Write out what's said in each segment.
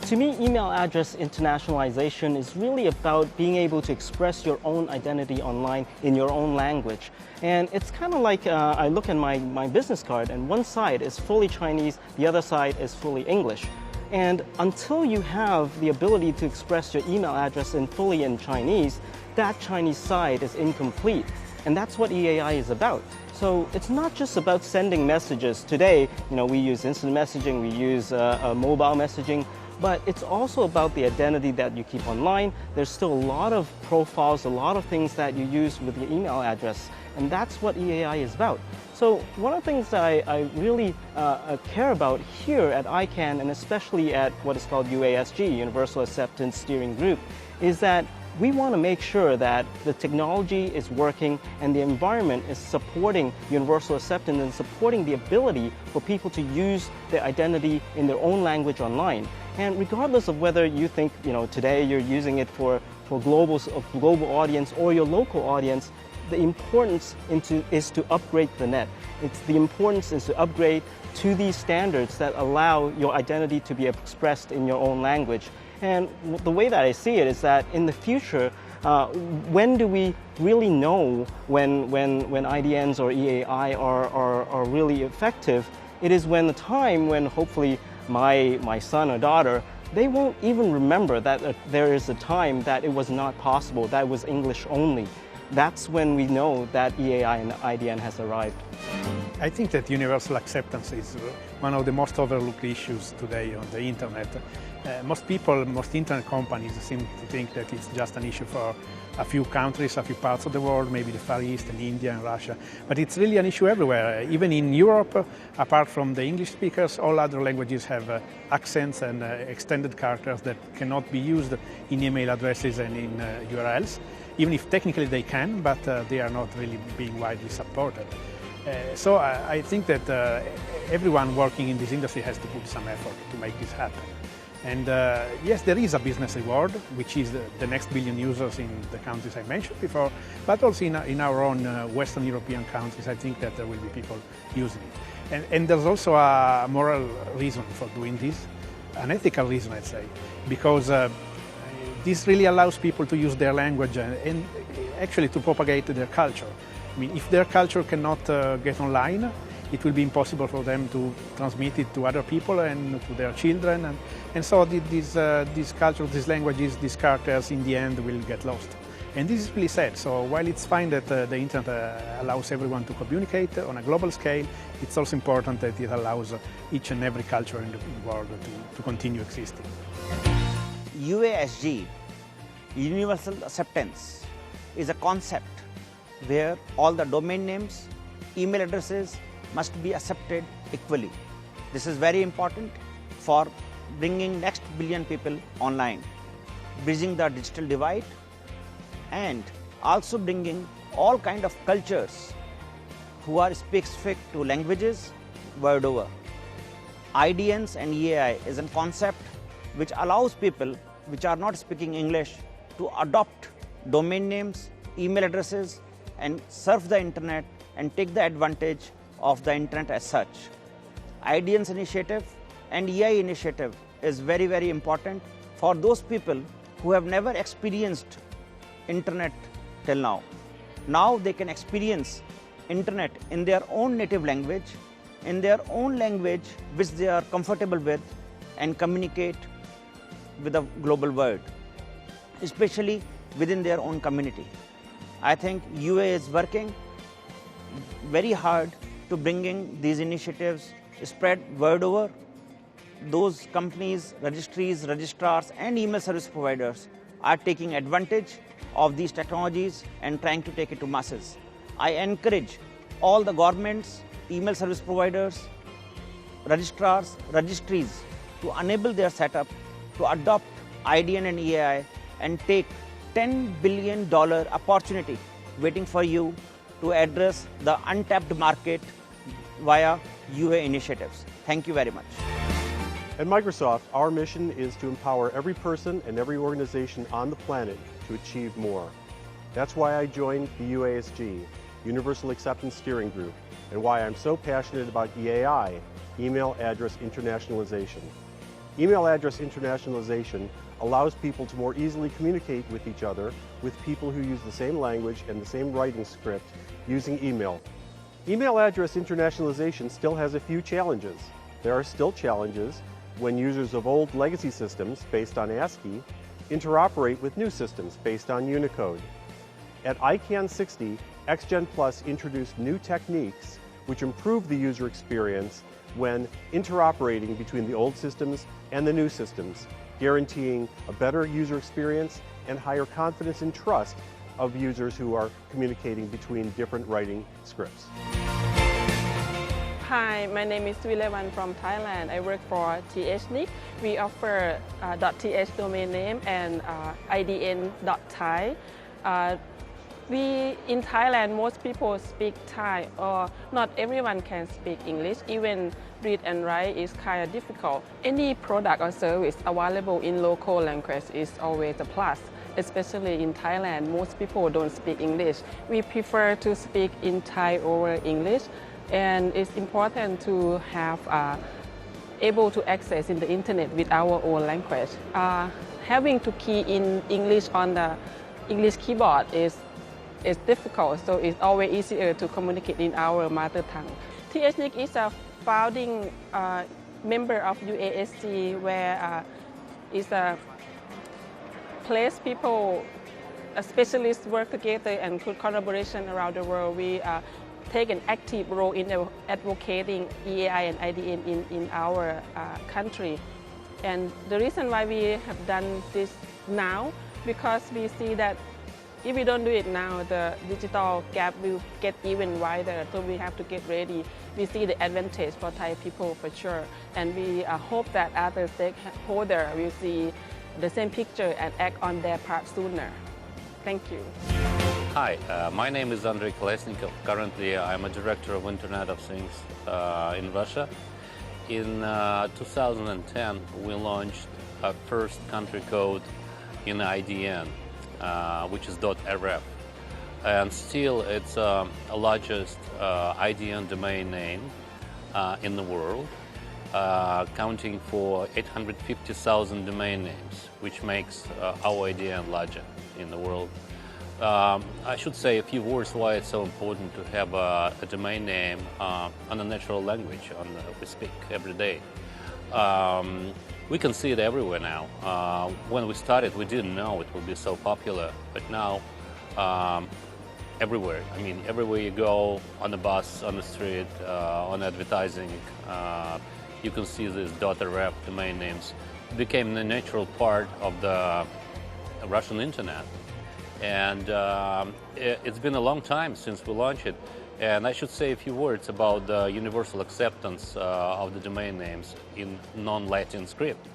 To me, email address internationalization is really about being able to express your own identity online in your own language. And it's kind of like I look at my business card, and one side is fully Chinese, the other side is fully English. And until you have the ability to express your email address fully in Chinese, that Chinese side is incomplete. And that's what EAI is about. So it's not just about sending messages. Today, we use instant messaging, we use mobile messaging, but it's also about the identity that you keep online. There's still a lot of profiles, a lot of things that you use with your email address, and that's what EAI is about. So one of the things that I really care about here at ICANN, and especially at what is called UASG, Universal Acceptance Steering Group, is that we want to make sure that the technology is working and the environment is supporting universal acceptance and supporting the ability for people to use their identity in their own language online. And regardless of whether you think, today you're using it for global audience or your local audience, the importance is to upgrade the net. The importance is to upgrade to these standards that allow your identity to be expressed in your own language. And the way that I see it is that in the future, when do we really know when IDNs or EAI are really effective? It is when the time when hopefully my son or daughter, they won't even remember that there is a time that it was not possible, that it was English only. That's when we know that EAI and IDN has arrived. I think that universal acceptance is one of the most overlooked issues today on the internet. Most people, most internet companies seem to think that it's just an issue for a few countries, a few parts of the world, maybe the Far East and India and Russia. But it's really an issue everywhere. Even in Europe, apart from the English speakers, all other languages have accents and extended characters that cannot be used in email addresses and in URLs, even if technically they can, but they are not really being widely supported. So I think that everyone working in this industry has to put some effort to make this happen. And yes, there is a business reward, which is the next billion users in the countries I mentioned before, but also in our own Western European countries, I think that there will be people using it. And there's also a moral reason for doing this, an ethical reason, I'd say, because this really allows people to use their language and actually to propagate their culture. I mean, if their culture cannot get online, it will be impossible for them to transmit it to other people and to their children. And so this culture, these languages, these characters, in the end, will get lost. And this is really sad. So while it's fine that the internet allows everyone to communicate on a global scale, it's also important that it allows each and every culture in the world to continue existing. UASG, Universal Acceptance, is a concept where all the domain names, email addresses must be accepted equally. This is very important for bringing next billion people online, bridging the digital divide, and also bringing all kind of cultures who are specific to languages world over. IDNs and EAI is a concept which allows people which are not speaking English to adopt domain names, email addresses, and surf the internet and take the advantage of the internet as such. IDN's initiative and EAI initiative is very, very important for those people who have never experienced internet till now. Now they can experience internet in their own native language, which they are comfortable with, and communicate with the global world, especially within their own community. I think UA is working very hard to bringing these initiatives spread world over. Those companies, registries, registrars, and email service providers are taking advantage of these technologies and trying to take it to masses. I encourage all the governments, email service providers, registrars, registries to enable their setup to adopt IDN and EAI and take $10 billion opportunity waiting for you to address the untapped market via UA initiatives. Thank you very much. At Microsoft, our mission is to empower every person and every organization on the planet to achieve more. That's why I joined the UASG, Universal Acceptance Steering Group, and why I'm so passionate about EAI, Email Address Internationalization. Email address internationalization allows people to more easily communicate with each other with people who use the same language and the same writing script using email. Email address internationalization still has a few challenges. There are still challenges when users of old legacy systems based on ASCII interoperate with new systems based on Unicode. At ICANN 60, XGen Plus introduced new techniques which improve the user experience when interoperating between the old systems and the new systems, guaranteeing a better user experience and higher confidence and trust of users who are communicating between different writing scripts. Hi, my name is Vilevan from Thailand. I work for THNIC. We offer .th domain name and IDN.Thai. In Thailand, most people speak Thai, or not everyone can speak English. Even read and write is kind of difficult. Any product or service available in local language is always a plus. Especially in Thailand, most people don't speak English. We prefer to speak in Thai over English, and it's important to have able to access in the internet with our own language. Having to key in English on the English keyboard is difficult, so it's always easier to communicate in our mother tongue. THNIC is a founding member of UASG, where it's a place people, specialists work together and collaboration around the world. We take an active role in advocating EAI and IDN in our country. And the reason why we have done this now, because we see that if we don't do it now, the digital gap will get even wider, so we have to get ready. We see the advantage for Thai people for sure, and we hope that other stakeholders will see the same picture and act on their part sooner. Thank you. Hi, my name is Andrei Kolesnikov. Currently, I'm a director of Internet of Things in Russia. In 2010, we launched our first country code in IDN, which is .rf. And still, it's the largest IDN domain name in the world, counting for 850,000 domain names, which makes our IDN larger in the world. I should say a few words why it's so important to have a domain name on a natural language we speak every day. We can see it everywhere now. When we started, we didn't know it would be so popular, but now everywhere. I mean, everywhere you go, on the bus, on the street, on advertising, you can see these .rf domain names. It became the natural part of the Russian internet. And it's been a long time since we launched it. And I should say a few words about the universal acceptance of the domain names in non-Latin script.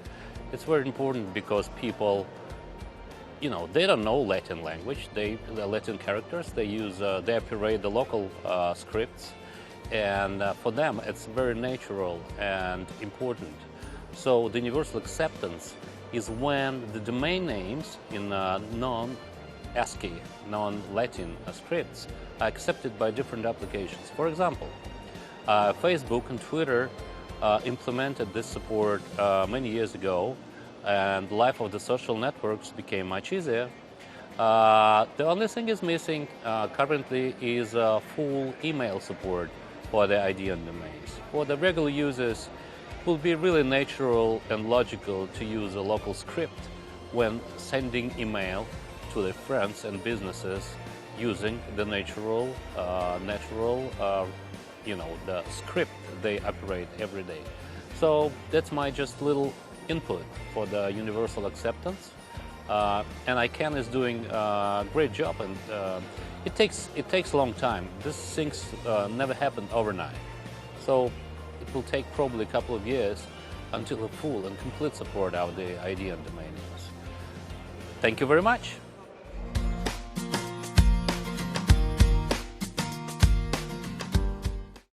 It's very important because people, they don't know Latin language, the Latin characters. They operate the local scripts, and for them it's very natural and important. So the universal acceptance is when the domain names in non-ASCII, non-Latin scripts are accepted by different applications. For example, Facebook and Twitter implemented this support many years ago, and the life of the social networks became much easier. The only thing is missing currently is full email support for the IDN domains. For the regular users, it will be really natural and logical to use a local script when sending email to their friends and businesses using the the script they operate every day. So that's my just little input for the universal acceptance. And ICANN is doing a great job, and it takes a long time. These things never happened overnight. So it will take probably a couple of years until a full and complete support of the IDN domain names. Thank you very much.